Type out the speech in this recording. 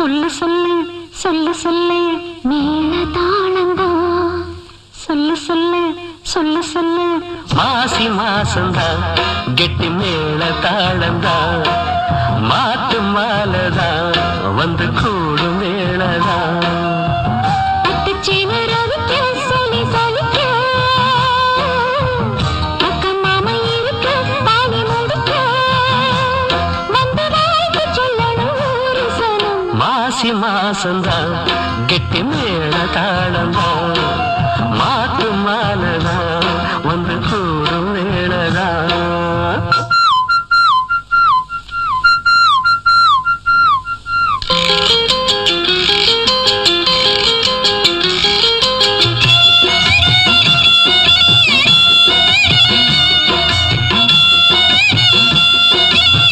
சொல்லு சொல்லு சொல்லு சொல்லு மேல தாளந்தா சொல்லு சொல்லு சொல்லு சொல்லு மாசி மாசந்தா கெட்டி மேல தாளந்தா மாட்டு மாலதா வந்து கூடும் மேளதா மாசி மாசந்தா கெட்டி மேல தாளந்தா